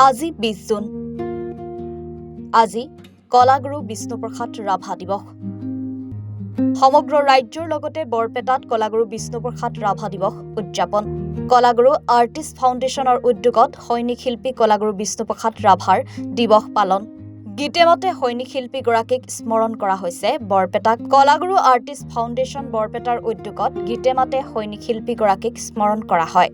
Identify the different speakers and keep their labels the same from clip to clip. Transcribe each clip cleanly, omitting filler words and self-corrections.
Speaker 1: আজি 20 জুন। আজি কলাগুৰু বিষ্ণুপ্ৰসাদ ৰাভা দিৱস। সমগ্ৰ ৰাজ্যৰ লগতে বৰপেটাত কলাগুৰু বিষ্ণুপ্ৰসাদ ৰাভা দিৱস উদযাপন। কলাগুৰু আৰ্টিষ্ট ফাউণ্ডেশ্যনৰ উদ্যোগত সৈনিক শিল্পী কলাগুৰু বিষ্ণুপ্ৰসাদ ৰাভাৰ দিৱস পালন। গীতে মাতে সৈনিক শিল্পীগৰাকীক স্মৰণ কৰা হৈছে বৰপেটাক। কলাগুৰু আৰ্টিষ্ট ফাউণ্ডেশ্যন বৰপেটাৰ উদ্যোগত গীতে মাতে সৈনিক শিল্পীগৰাকীক স্মৰণ কৰা হয়।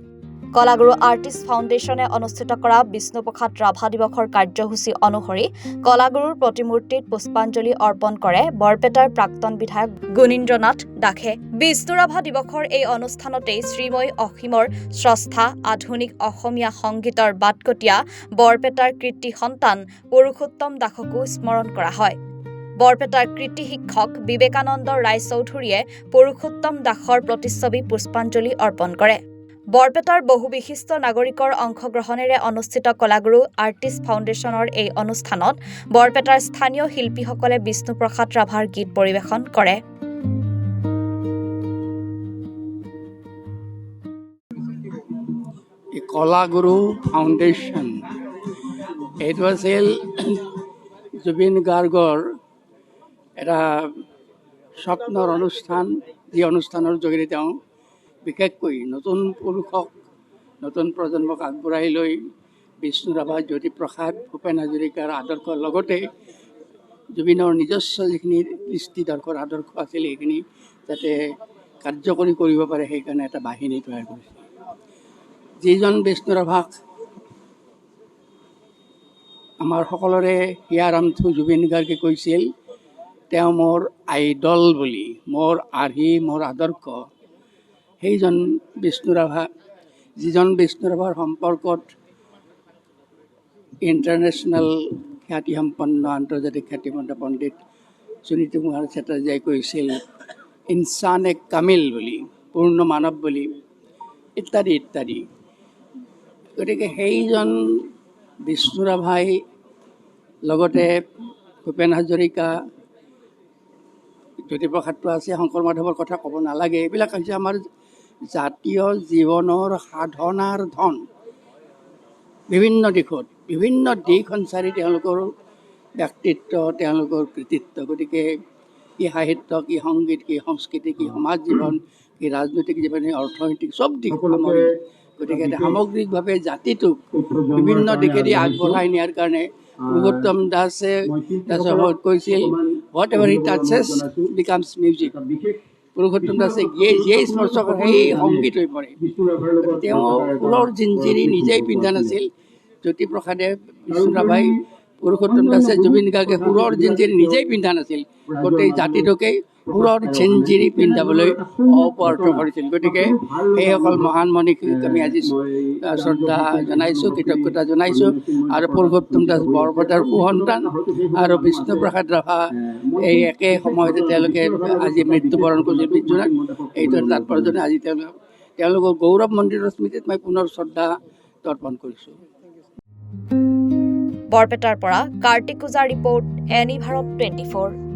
Speaker 1: কলাগুৰু আৰ্টিষ্ট ফাউণ্ডেশ্যনে অনুষ্ঠিত কৰা বিষ্ণুপ্ৰসাদ ৰাভা দিৱসৰ কাৰ্যসূচী অনুসৰি কলাগুৰুৰ প্ৰতিমূৰ্তিত পুষ্পাঞ্জলি অৰ্পণ কৰে বৰপেটাৰ প্ৰাক্তন বিধায়ক গুণীন্দ্ৰনাথ দাসে। বিষ্ণু ৰাভা দিৱসৰ এই অনুষ্ঠানতেই শ্ৰীময় অসীমৰ স্ৰষ্টা আধুনিক অসমীয়া সংগীতৰ বাটকটীয়া বৰপেটাৰ কৃতি সন্তান পুৰুষোত্তম দাসকো স্মৰণ কৰা হয়। বৰপেটাৰ কৃতি শিক্ষক বিবেকানন্দ ৰায়চৌধুৰীয়ে পুৰুষোত্তম দাসৰ প্ৰতিচ্ছবি পুষ্পাঞ্জলি অৰ্পণ কৰে। বৰপেটাৰ বহু বিশিষ্ট নাগৰিকৰ অংশগ্ৰহণেৰে অনুষ্ঠিত কলাগুৰু আৰ্টিষ্ট ফাউণ্ডেশ্যনৰ এই অনুষ্ঠানত বৰপেটাৰ স্থানীয় শিল্পীসকলে বিষ্ণুপ্ৰসাদ ৰাভাৰ গীত পৰিৱেশন কৰে।
Speaker 2: কলাগুৰু ফাউণ্ডেশ্যন এইটো আছিল জুবিন গাৰ্গৰ এটা স্বপ্নৰ অনুষ্ঠান, যি অনুষ্ঠানৰ যোগেদি তেওঁ বিশেষকৈ নতুন পুৰুষক, নতুন প্ৰজন্মক আগবঢ়াই লৈ বিষ্ণু ৰাভা, জ্যোতিপ্ৰসাদ, ভূপেন হাজৰিকাৰ আদৰ্শৰ লগতে জুবিনৰ নিজস্ব যিখিনি দৃষ্টিদৰ্শৰ আদৰ্শ আছিল সেইখিনি যাতে কাৰ্যকৰী কৰিব পাৰে সেইকাৰণে এটা বাহিনী তৈয়াৰ কৰিছিল। যিজন বিষ্ণু ৰাভাক আমাৰ সকলোৰে হিয়াৰামঠু জুবিন গাৰ্গে কৈছিল তেওঁ মোৰ আইডল বুলি, মোৰ আৰ্হি, মোৰ আদৰ্শ। সেইজন বিষ্ণু ৰাভা, যিজন বিষ্ণু ৰাভাৰ সম্পৰ্কত ইণ্টাৰনেশ্যনেল খ্যাতিসম্পন্ন, আন্তৰ্জাতিক খ্যাতিসম্পন্ন পণ্ডিত সুনীতি কুমাৰ চেটাৰ্জীয়ে কৈছিল ইনচান এ কামিল বুলি, পূৰ্ণ মানৱ বুলি, ইত্যাদি ইত্যাদি। গতিকে সেইজন বিষ্ণু ৰাভাই লগতে ভূপেন হাজৰিকা, জ্যোতিপ্ৰসাদটো আছে, শংকৰ মাধৱৰ কথা ক'ব নালাগে। এইবিলাক হৈছে আমাৰ জাতীয় জীৱনৰ সাধনাৰ ধন। বিভিন্ন দিশত, বিভিন্ন দিশ সঞ্চাৰি তেওঁলোকৰ ব্যক্তিত্ব, তেওঁলোকৰ কৃতিত্ব। গতিকে কি সাহিত্য, কি সংগীত, কি সংস্কৃতি, কি সমাজ জীৱন, কি ৰাজনৈতিক জীৱন, অৰ্থনৈতিক চব দিশ সামৰি, গতিকে সামগ্ৰিকভাৱে জাতিটোক বিভিন্ন দিশেদি আগবঢ়াই নিয়াৰ কাৰণে পুৰুষোত্তম দাসে কৈছিল whatever he touches becomes music. পুৰুষোত্তম দাসে যিয়েই স্পৰ্শ কৰে সেই সংগীত হৈ পৰে। তেওঁ ফুলৰ জিঞ্জিৰি নিজেই পিন্ধা নাছিল। জ্যোতিপ্ৰসাদে, বিষ্ণু ৰাভাই, পুৰুষোত্তম দাসে, জুবিন গাৰ্গে সুৰৰ জিঞ্জিৰি নিজেই পিন্ধা নাছিল। গোটেই জাতিটোকেই সুৰৰ জিঞ্জিৰি পিন্ধাবলৈ অপৰ্ত কৰিছিল। গতিকে সেইসকল মহান মনীষীক আমি আজি শ্ৰদ্ধা জনাইছোঁ, কৃতজ্ঞতা জনাইছোঁ। আৰু পুৰুষোত্তম দাস বৰপেটাৰ সুসন্তান আৰু বিষ্ণুপ্ৰসাদ ৰাভা এই একে সময়তে তেওঁলোকে আজি মৃত্যুবৰণ কৰিছিল 20 জুনত। এইটো তাৎপৰ্য আজি তেওঁলোকৰ গৌৰৱমণ্ডিত স্মৃতিত মই পুনৰ শ্ৰদ্ধা তৰ্পণ কৰিছোঁ।
Speaker 1: বৰপেটাৰ পৰা কাৰ্তিক ওজাৰ ৰিপৰ্ট, এনি ভাৰত 24।